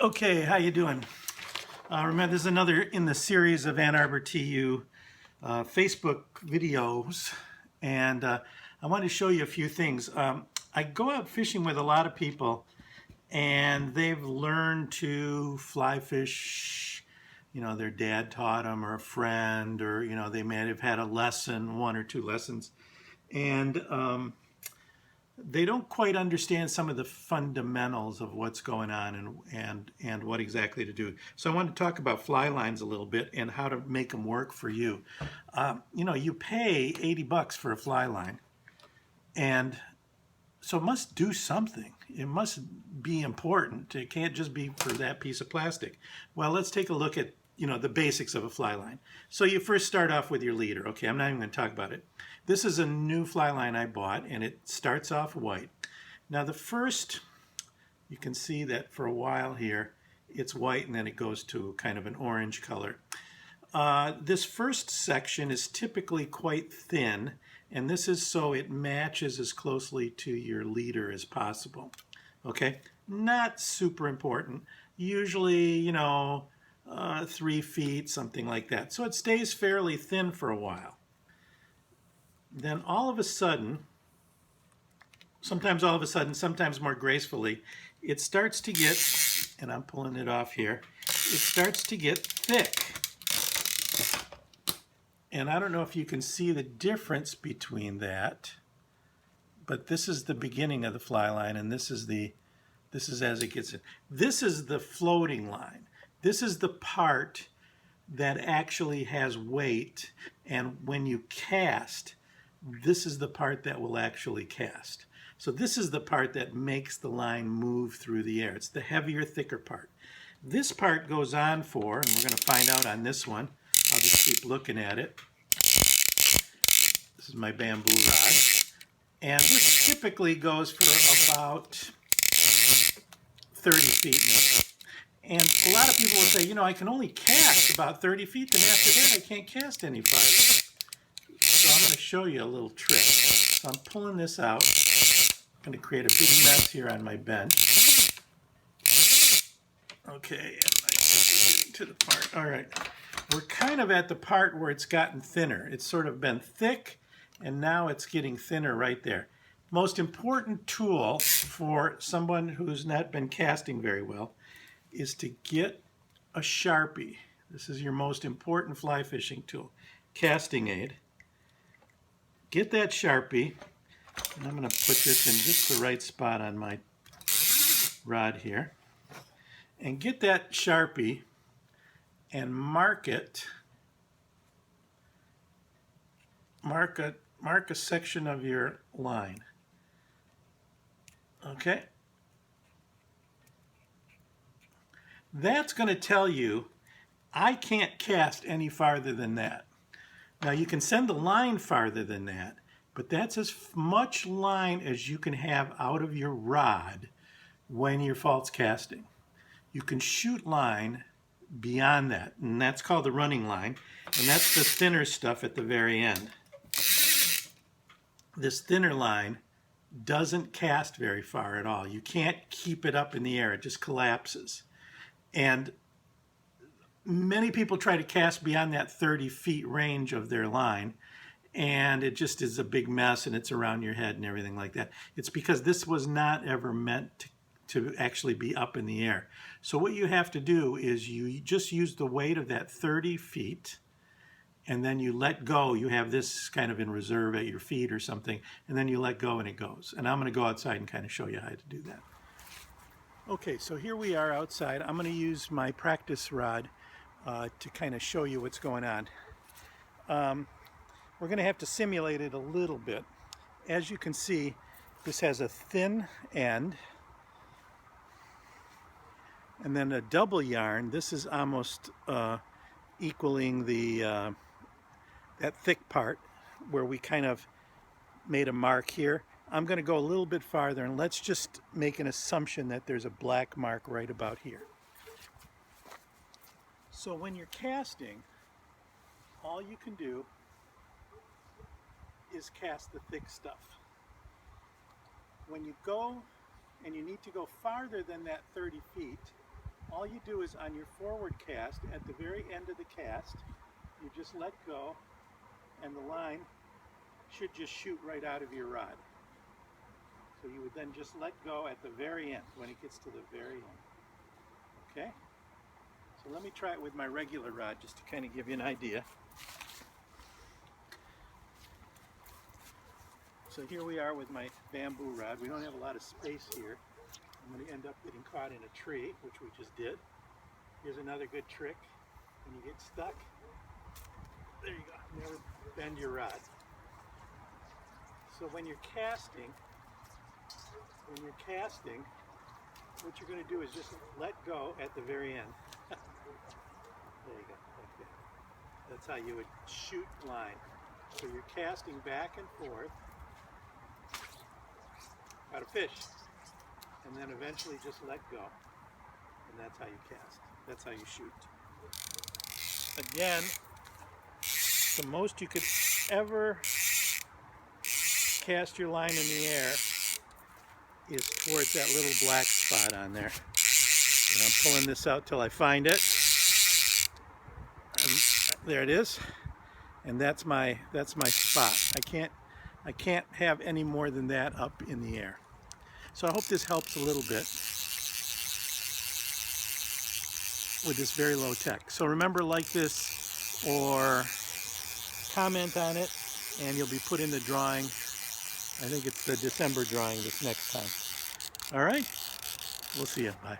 Okay, how you doing? Remember, this is another in the series of Ann Arbor TU Facebook videos, and I want to show you a few things. I go out fishing with a lot of people, and they've learned to fly fish. You know, their dad taught them, or a friend, or they may have had a lesson, one or two lessons, and they don't quite understand some of the fundamentals of what's going on and what exactly to do. So I want to talk about fly lines a little bit and how to make them work for you. You pay $80 for a fly line, and so it must do something. It must be important. It can't just be for that piece of plastic. Well, let's take a look at the basics of a fly line. So you first start off with your leader. Okay, I'm not even going to talk about it. This is a new fly line I bought, and it starts off white. Now you can see that for a while here, it's white, and then it goes to kind of an orange color. This first section is typically quite thin, and this is so it matches as closely to your leader as possible. Okay, not super important. Usually, 3 feet, something like that. So it stays fairly thin for a while. Then all of a sudden, sometimes more gracefully, it starts to get, and I'm pulling it off here, it starts to get thick. And I don't know if you can see the difference between that, but this is the beginning of the fly line, and this is as it gets in. This is the floating line. This is the part that actually has weight, and when you cast, this is the part that will actually cast. So this is the part that makes the line move through the air. It's the heavier, thicker part. This part goes on for, and we're going to find out on this one, I'll just keep looking at it. This is my bamboo rod. And this typically goes for about 30 feet. And a lot of people will say, I can only cast about 30 feet, and after that I can't cast any farther. So I'm going to show you a little trick. So I'm pulling this out. I'm going to create a big mess here on my bench. Okay, and I think we're getting to the part. All right. We're kind of at the part where it's gotten thinner. It's sort of been thick, and now it's getting thinner right there. Most important tool for someone who's not been casting very well is to get a Sharpie. This is your most important fly fishing tool. Casting aid. Get that Sharpie, and I'm going to put this in just the right spot on my rod here. And get that Sharpie and mark it. Mark a section of your line. Okay? That's going to tell you I can't cast any farther than that. Now you can send the line farther than that, but that's as much line as you can have out of your rod when you're false casting. You can shoot line beyond that, and that's called the running line, and that's the thinner stuff at the very end. This thinner line doesn't cast very far at all. You can't keep it up in the air. It just collapses. And many people try to cast beyond that 30 feet range of their line, and it just is a big mess, and it's around your head and everything like that. It's because this was not ever meant to actually be up in the air. So what you have to do is you just use the weight of that 30 feet, and then you let go. You have this kind of in reserve at your feet or something, and then you let go and it goes. And I'm going to go outside and kind of show you how to do that. Okay, so here we are outside. I'm going to use my practice rod to kind of show you what's going on. We're going to have to simulate it a little bit. As you can see, this has a thin end, and then a double yarn. This is almost equaling the that thick part where we kind of made a mark here. I'm going to go a little bit farther, and let's just make an assumption that there's a black mark right about here. So when you're casting, all you can do is cast the thick stuff. When you go and you need to go farther than that 30 feet, all you do is on your forward cast, at the very end of the cast, you just let go, and the line should just shoot right out of your rod. So you would then just let go at the very end, when it gets to the very end. Okay? So let me try it with my regular rod just to kind of give you an idea. So here we are with my bamboo rod. We don't have a lot of space here. I'm going to end up getting caught in a tree, which we just did. Here's another good trick. When you get stuck, there you go. Never bend your rod. So when you're casting, what you're going to do is just let go at the very end. There you go, like that. That's how you would shoot line. So you're casting back and forth. Got a fish. And then eventually just let go. And that's how you cast. That's how you shoot. Again, the most you could ever cast your line in the air is towards that little black spot on there. And I'm pulling this out till I find it. And there it is. And that's my spot. I can't have any more than that up in the air. So I hope this helps a little bit with this very low tech. So remember, like this or comment on it, and you'll be put in the drawing. I think it's the December drawing this next time. All right, we'll see you. Bye.